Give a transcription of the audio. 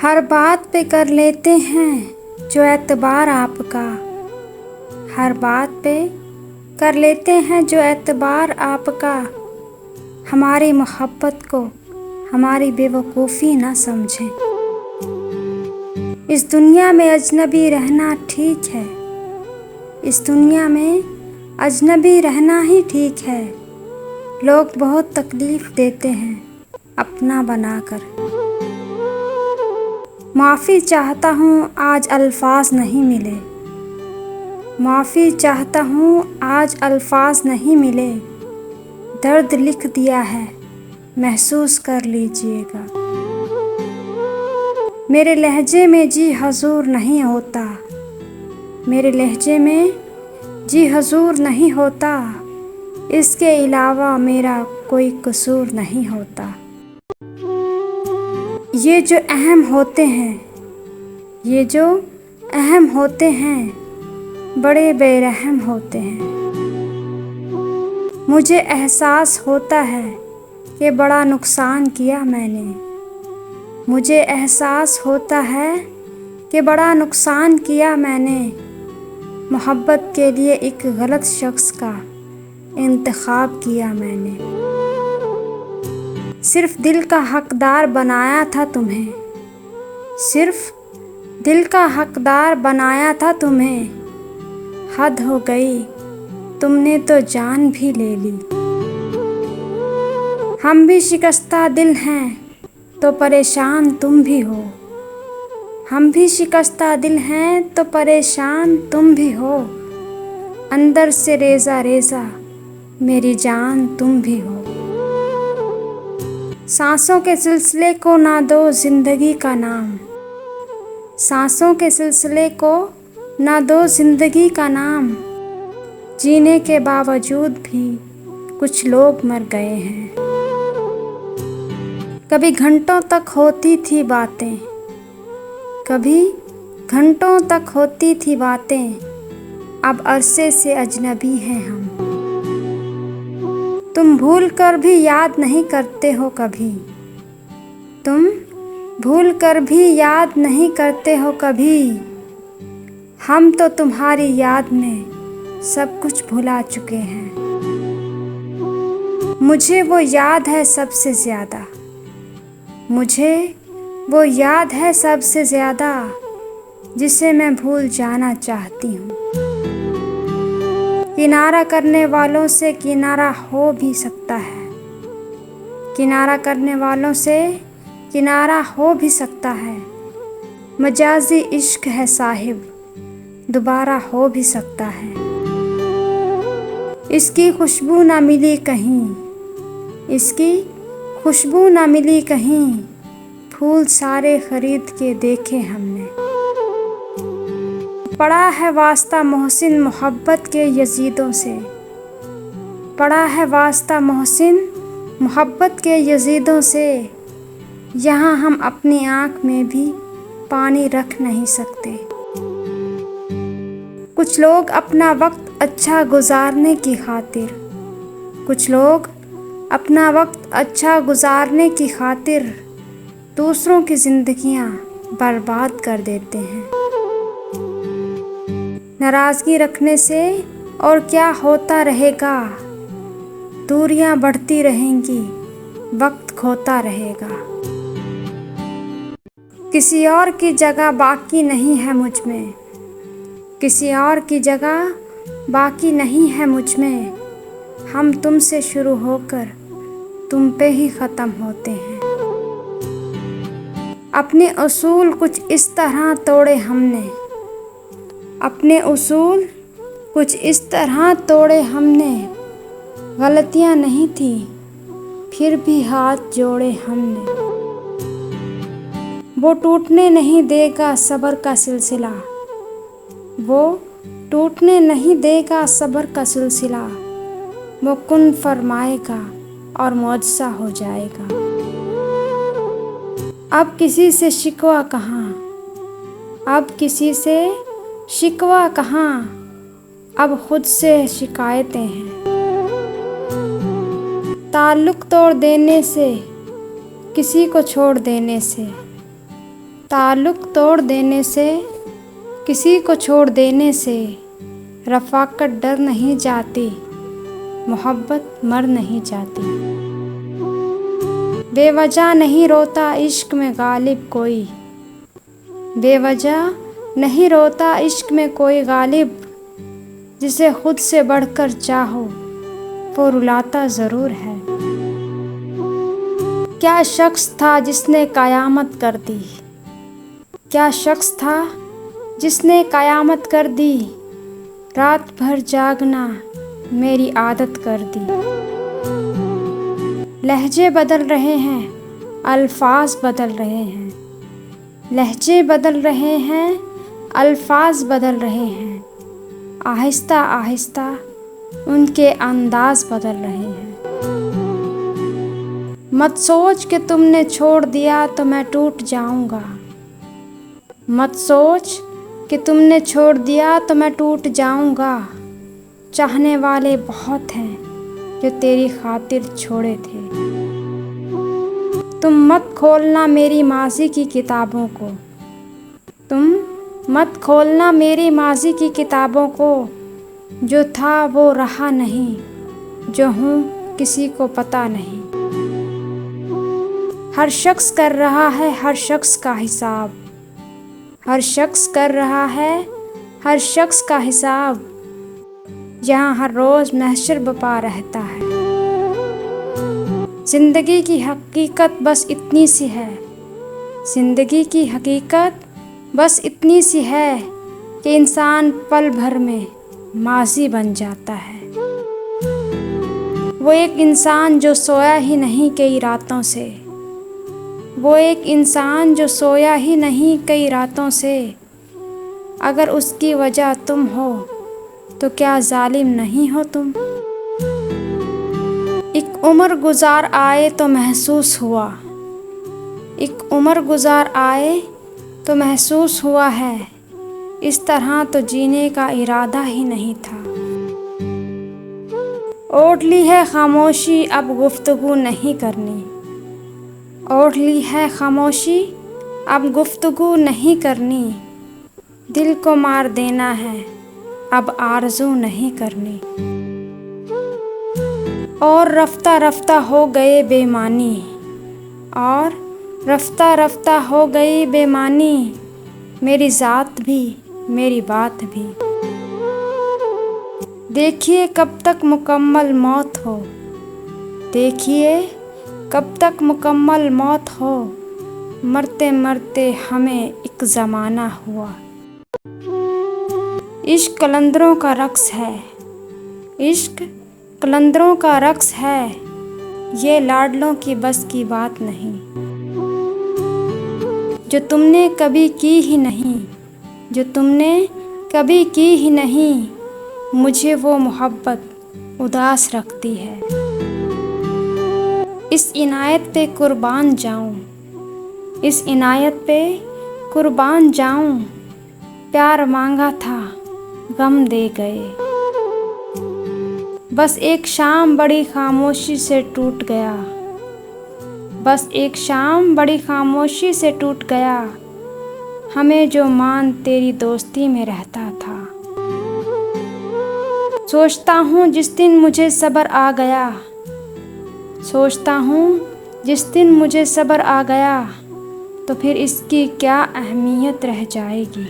हर बात पे कर लेते हैं जो एतबार आपका। हर बात पे कर लेते हैं जो एतबार आपका। हमारी मोहब्बत को हमारी बेवकूफ़ी ना समझें। इस दुनिया में अजनबी रहना ठीक है। इस दुनिया में अजनबी रहना ही ठीक है। लोग बहुत तकलीफ़ देते हैं अपना बनाकर। माफ़ी चाहता हूँ आज अल्फाज नहीं मिले। माफ़ी चाहता हूँ आज अल्फाज नहीं मिले। दर्द लिख दिया है महसूस कर लीजिएगा। मेरे लहजे में जी हजूर नहीं होता। मेरे लहजे में जी हजूर नहीं होता। इसके अलावा मेरा कोई कसूर नहीं होता। ये जो अहम होते हैं, ये जो अहम होते हैं, बड़े बेरहम होते हैं। मुझे एहसास होता है कि बड़ा नुकसान किया मैंने। मुझे एहसास होता है कि बड़ा नुकसान किया मैंने। मोहब्बत के लिए एक गलत शख्स का इंतखाब किया मैंने। सिर्फ दिल का हकदार बनाया था तुम्हें। सिर्फ दिल का हकदार बनाया था तुम्हें। हद हो गई, तुमने तो जान भी ले ली। हम भी शिकस्ता दिल हैं तो परेशान तुम भी हो। हम भी शिकस्ता दिल हैं तो परेशान तुम भी हो। अंदर से रेज़ा रेज़ा मेरी जान तुम भी हो। सांसों के सिलसिले को ना दो ज़िंदगी का नाम। सांसों के सिलसिले को ना दो ज़िंदगी का नाम। जीने के बावजूद भी कुछ लोग मर गए हैं। कभी घंटों तक होती थी बातें। कभी घंटों तक होती थी बातें। अब अरसे से अजनबी हैं हम। तुम भूल कर भी याद नहीं करते हो कभी। तुम भूल कर भी याद नहीं करते हो कभी। हम तो तुम्हारी याद में सब कुछ भुला चुके हैं। मुझे वो याद है सबसे ज़्यादा। मुझे वो याद है सबसे ज़्यादा जिसे मैं भूल जाना चाहती हूँ। किनारा करने वालों से किनारा हो भी सकता है। किनारा करने वालों से किनारा हो भी सकता है। मजाजी इश्क है साहिब, दोबारा हो भी सकता है। इसकी खुशबू ना मिली कहीं। इसकी खुशबू ना मिली कहीं। फूल सारे खरीद के देखे हमने। पड़ा है वास्ता मोहसिन मोहब्बत के यजीदों से। पड़ा है वास्ता मोहसिन मोहब्बत के यजीदों से। यहाँ हम अपनी आँख में भी पानी रख नहीं सकते। कुछ लोग अपना वक्त अच्छा गुजारने की खातिर, कुछ लोग अपना वक्त अच्छा गुजारने की खातिर दूसरों की ज़िंदगियाँ बर्बाद कर देते हैं। नाराज़गी रखने से और क्या होता रहेगा। दूरियां बढ़ती रहेंगी, वक्त खोता रहेगा। किसी और की जगह बाकी नहीं है मुझ में। किसी और की जगह बाकी नहीं है मुझ में। हम तुमसे शुरू होकर तुम पे ही ख़त्म होते हैं। अपने उसूल कुछ इस तरह तोड़े हमने। अपने उसूल कुछ इस तरह तोड़े हमने। गलतियाँ नहीं थी फिर भी हाथ जोड़े हमने। वो टूटने नहीं देगा सब्र का सिलसिला। वो टूटने नहीं देगा सब्र का सिलसिला। वो कुन फरमाएगा और मुआज़ा हो जाएगा। अब किसी से शिकवा कहाँ। अब किसी से शिकवा कहाँ। अब खुद से शिकायतें हैं। ताल्लुक़ तोड़ देने से, किसी को छोड़ देने से, ताल्लुक़ तोड़ देने से, किसी को छोड़ देने से रफ़ाक़त डर नहीं जाती, मोहब्बत मर नहीं जाती। बेवजह नहीं रोता इश्क में गालिब कोई, बेवजह नहीं रोता इश्क में कोई गालिब, जिसे खुद से बढ़कर चाहो वो रुलाता ज़रूर है। क्या शख्स था जिसने क़यामत कर दी, क्या शख्स था जिसने क़यामत कर दी, रात भर जागना मेरी आदत कर दी। लहजे बदल रहे हैं, अल्फाज बदल रहे हैं, लहजे बदल रहे हैं, अल्फाज बदल रहे हैं, आहिस्ता आहिस्ता उनके अंदाज बदल रहे हैं। मत सोच कि तुमने छोड़ दिया तो मैं टूट जाऊंगा, मत सोच कि तुमने छोड़ दिया तो मैं टूट जाऊंगा। चाहने वाले बहुत हैं जो तेरी खातिर छोड़े थे। तुम मत खोलना मेरी माज़ी की किताबों को, तुम मत खोलना मेरी माज़ी की किताबों को, जो था वो रहा नहीं, जो हूँ किसी को पता नहीं। हर शख्स कर रहा है हर शख्स का हिसाब, हर शख्स कर रहा है हर शख्स का हिसाब, यहाँ हर रोज़ महशर बपा रहता है। ज़िंदगी की हकीकत बस इतनी सी है, ज़िंदगी की हकीकत बस इतनी सी है कि इंसान पल भर में माज़ी बन जाता है। वो एक इंसान जो सोया ही नहीं कई रातों से, वो एक इंसान जो सोया ही नहीं कई रातों से, अगर उसकी वजह तुम हो तो क्या जालिम नहीं हो तुम। एक उम्र गुजार आए तो महसूस हुआ, एक उम्र गुजार आए तो महसूस हुआ है, इस तरह तो जीने का इरादा ही नहीं था। ओढ़ ली है खामोशी अब गुफ्तगू नहीं करनी, ओढ़ ली है खामोशी अब गुफ्तगू नहीं करनी, दिल को मार देना है अब आरज़ू नहीं करनी। और रफ्ता रफ्ता हो गए बेमानी, और रफ्ता रफ्ता हो गई बेमानी, मेरी ज़ात भी मेरी बात भी। देखिए कब तक मुकम्मल मौत हो, देखिए कब तक मुकम्मल मौत हो, मरते मरते हमें एक ज़माना हुआ। इश्क कलंदरों का रक़्स है, इश्क कलंदरों का रक़्स है, ये लाडलों की बस की बात नहीं। जो तुमने कभी की ही नहीं, जो तुमने कभी की ही नहीं, मुझे वो मोहब्बत उदास रखती है। इस इनायत पे कुर्बान जाऊं, इस इनायत पे कुर्बान जाऊं, प्यार मांगा था गम दे गए। बस एक शाम बड़ी खामोशी से टूट गया, बस एक शाम बड़ी खामोशी से टूट गया, हमें जो मान तेरी दोस्ती में रहता था। सोचता हूँ जिस दिन मुझे सब्र आ गया, सोचता हूँ जिस दिन मुझे सब्र आ गया, तो फिर इसकी क्या अहमियत रह जाएगी।